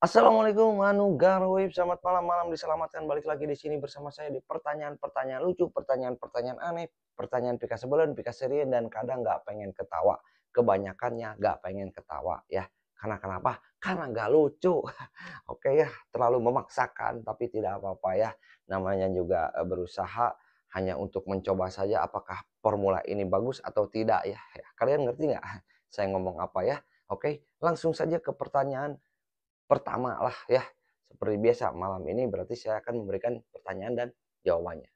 Assalamualaikum Anu Garwib, selamat malam diselamatkan balik lagi di sini bersama saya di pertanyaan-pertanyaan lucu, pertanyaan-pertanyaan aneh, pertanyaan pika sebelen, pika serien dan kadang nggak pengen ketawa. Kebanyakannya nggak pengen ketawa ya. Karena kenapa? Karena nggak lucu. Oke ya, terlalu memaksakan tapi tidak apa-apa ya. Namanya juga berusaha hanya untuk mencoba saja apakah formula ini bagus atau tidak ya. Kalian ngerti nggak? Saya ngomong apa ya? Oke, langsung saja ke pertanyaan pertama lah ya, seperti biasa malam ini berarti saya akan memberikan pertanyaan dan jawabannya.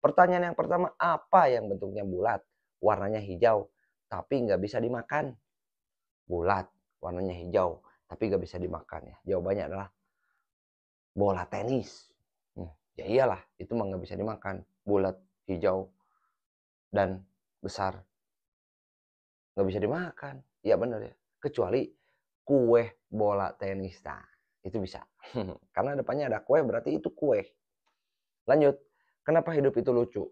Pertanyaan yang pertama, apa yang bentuknya bulat, warnanya hijau, tapi nggak bisa dimakan? Bulat, warnanya hijau, tapi nggak bisa dimakan ya. Jawabannya adalah bola tenis. Ya iyalah, itu mah nggak bisa dimakan. Bulat, hijau, dan besar, nggak bisa dimakan. Ya bener ya, kecuali kue bola tenis. Nah, itu bisa. Karena depannya ada kue berarti itu kue. Lanjut, kenapa hidup itu lucu?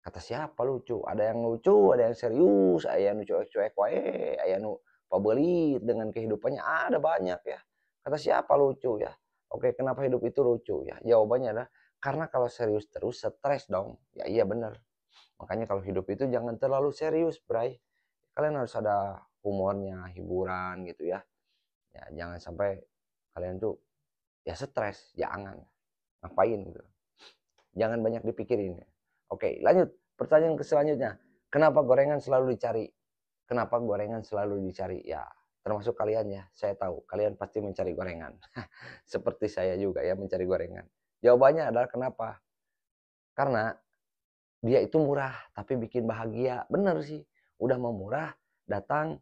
Kata siapa lucu? Ada yang lucu, ada yang serius, aya nu cuek-cuek wae, aya nu pabelit dengan kehidupannya, ada banyak ya. Kata siapa lucu ya? Oke, kenapa hidup itu lucu ya? Jawabannya adalah karena kalau serius terus stres dong. Ya iya bener. Makanya kalau hidup itu jangan terlalu serius, Bray. Kalian harus ada humornya, hiburan gitu ya. Ya jangan sampai kalian tuh ya stres, jangan. Ngapain gitu. Jangan banyak dipikirin. Oke, lanjut. Pertanyaan ke selanjutnya. Kenapa gorengan selalu dicari? Kenapa gorengan selalu dicari? Ya, termasuk kalian ya. Saya tahu kalian pasti mencari gorengan. Seperti saya juga ya mencari gorengan. Jawabannya adalah kenapa? Karena dia itu murah tapi bikin bahagia. Bener sih. Udah mau murah, datang,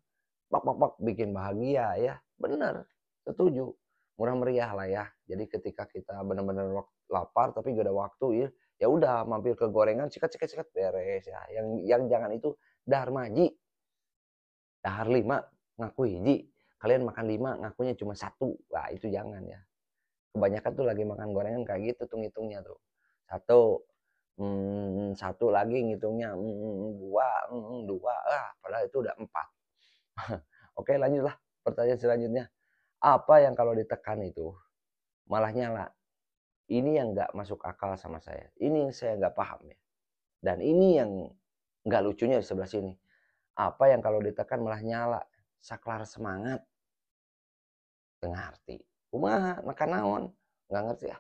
bak bak bak bikin bahagia ya. Bener. Setuju. Murah meriah lah ya. Jadi ketika kita benar-benar lapar tapi gak ada waktu ya, ya udah mampir ke gorengan sikat sikat sikat beres ya. Yang jangan itu dahar maji, dahar 5 ngaku hiji. Kalian makan 5 ngakunya cuma satu. Wah, itu jangan ya. Kebanyakan tuh lagi makan gorengan kayak gitu tuh ngitungnya tuh. Satu, satu lagi ngitungnya, dua, dua, padahal itu udah 4. Oke, lanjutlah pertanyaan selanjutnya. Apa yang kalau ditekan itu malah nyala? Ini yang nggak masuk akal sama saya. Ini yang saya nggak paham ya. Dan ini yang nggak lucunya di sebelah sini. Apa yang kalau ditekan malah nyala? Saklar semangat. Nggak ngerti. Kumaha, makan naon? Nggak ngerti ya.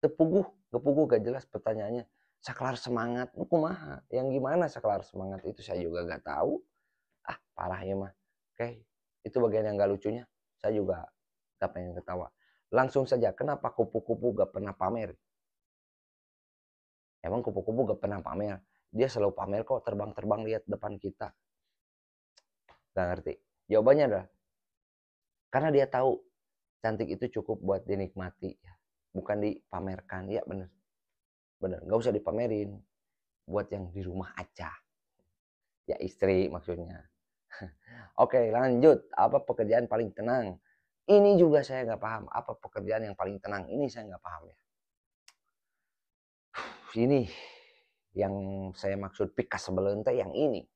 Tepuguh, kepuguh gak jelas pertanyaannya. Saklar semangat, kumaha? Yang gimana saklar semangat itu saya juga nggak tahu. Ah, parah ya mah. Oke, itu bagian yang nggak lucunya. Saya juga nggak pengen ketawa. Langsung saja, kenapa kupu-kupu gak pernah pamer? Emang kupu-kupu gak pernah pamer? Dia selalu pamer kok, terbang-terbang lihat depan kita. Gak ngerti. Jawabannya adalah karena dia tahu cantik itu cukup buat dinikmati, ya. Bukan dipamerkan. Ya bener, bener. Gak usah dipamerin. Buat yang di rumah aja. Ya istri maksudnya. Oke, lanjut. Apa pekerjaan paling tenang? Ini juga saya nggak paham. Apa pekerjaan yang paling tenang? Ini saya nggak paham ya. Ini yang saya maksud pika sebelen teh yang ini.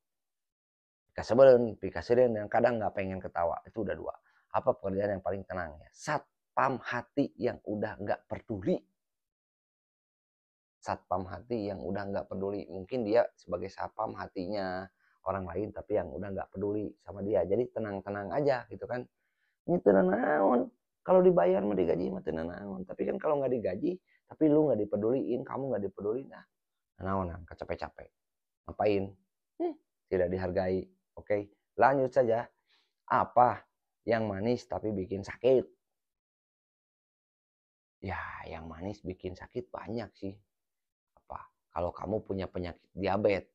Pika sebelen, pika seren, dan kadang nggak pengen ketawa. Itu udah 2. Apa pekerjaan yang paling tenang ya? Satpam hati yang udah nggak peduli. Satpam hati yang udah nggak peduli. Mungkin dia sebagai satpam hatinya orang lain, tapi yang udah nggak peduli sama dia. Jadi tenang-tenang aja gitu kan. Ini tenang naon. Kalau dibayar mah digaji mah tenang naon. Tapi kan kalau nggak digaji, tapi lu nggak dipeduliin, kamu nggak dipeduliin, nah naon capek-capek. Ngapain? Hmm, tidak dihargai. Oke, lanjut saja. Apa yang manis tapi bikin sakit? Ya, yang manis bikin sakit banyak sih. Apa? Kalau kamu punya penyakit diabetes,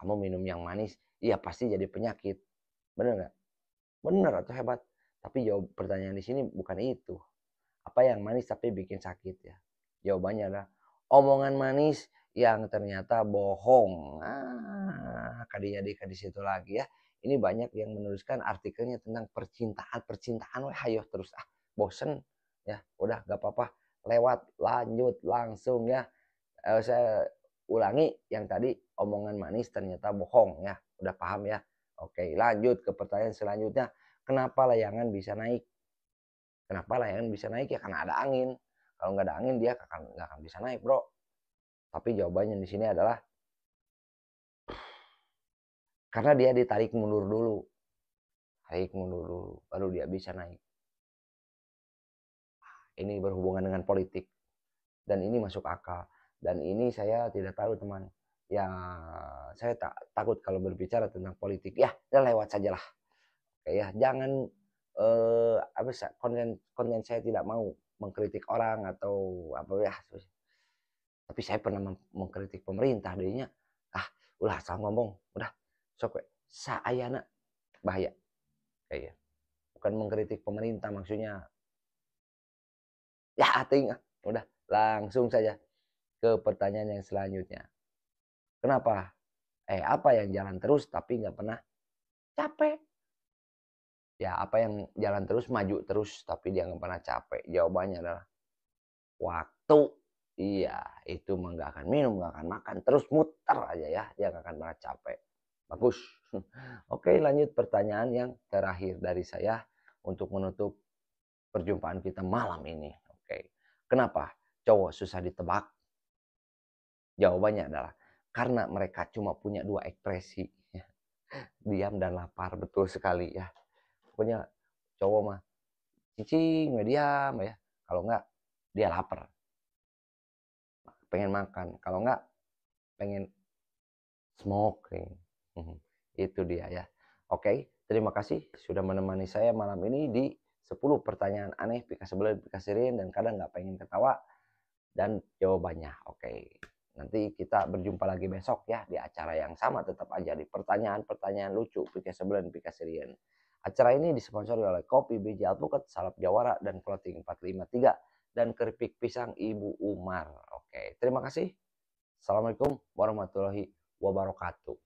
kamu minum yang manis, iya pasti jadi penyakit. Bener nggak? Bener atau hebat? Tapi jawab pertanyaan di sini bukan itu. Apa yang manis tapi bikin sakit ya? Jawabannya adalah omongan manis yang ternyata bohong. Ah, kadinya di situ lagi ya. Ini banyak yang menuliskan artikelnya tentang percintaan, percintaan. Wah, hayo terus bosen ya. Udah gak apa-apa. Lewat, lanjut langsung ya. Saya ulangi yang tadi omongan manis ternyata bohong ya. Udah paham ya? Oke, lanjut ke pertanyaan selanjutnya. Kenapa layangan bisa naik? Kenapa layangan bisa naik? Ya karena ada angin. Kalau nggak ada angin dia nggak akan bisa naik, bro. Tapi jawabannya di sini adalah karena dia ditarik mundur dulu. Tarik mundur dulu, baru dia bisa naik. Ini berhubungan dengan politik. Dan ini masuk akal. Dan ini saya tidak tahu, teman. Ya, saya takut kalau berbicara tentang politik. Ya lewat sajalah. Oke ya, jangan konten saya tidak mau mengkritik orang atau apa ya. Tapi saya pernah mengkritik pemerintah dirinya. Ulah asal ngomong, udah sok saayana bahaya. Kayak bukan mengkritik pemerintah maksudnya. Ya ting, udah langsung saja ke pertanyaan yang selanjutnya. Kenapa? Apa yang jalan terus tapi nggak pernah capek? Ya, apa yang jalan terus, maju terus, tapi dia nggak pernah capek? Jawabannya adalah waktu. Iya, itu mah nggak akan minum, nggak akan makan, terus muter aja ya, dia nggak akan pernah capek. Bagus. Oke, lanjut pertanyaan yang terakhir dari saya untuk menutup perjumpaan kita malam ini. Oke, kenapa cowok susah ditebak? Jawabannya adalah karena mereka cuma punya dua ekspresi, ya. Diam dan lapar, betul sekali ya. Pokoknya cowok mah cicing, diam ya. Kalau enggak dia lapar, pengen makan. Kalau enggak pengen smoking. Itu dia ya. Oke, terima kasih sudah menemani saya malam ini di 10 pertanyaan aneh pika sebelen pika sirien dan kadang nggak pengen ketawa dan jawabannya. Oke. Nanti kita berjumpa lagi besok ya di acara yang sama, tetap aja di pertanyaan-pertanyaan lucu pika sebelen pika sirien. Acara ini disponsori oleh Kopi BJ Alpukat, Salap Jawara, dan Clothing 453 dan keripik pisang Ibu Umar. Oke, terima kasih. Assalamualaikum warahmatullahi wabarakatuh.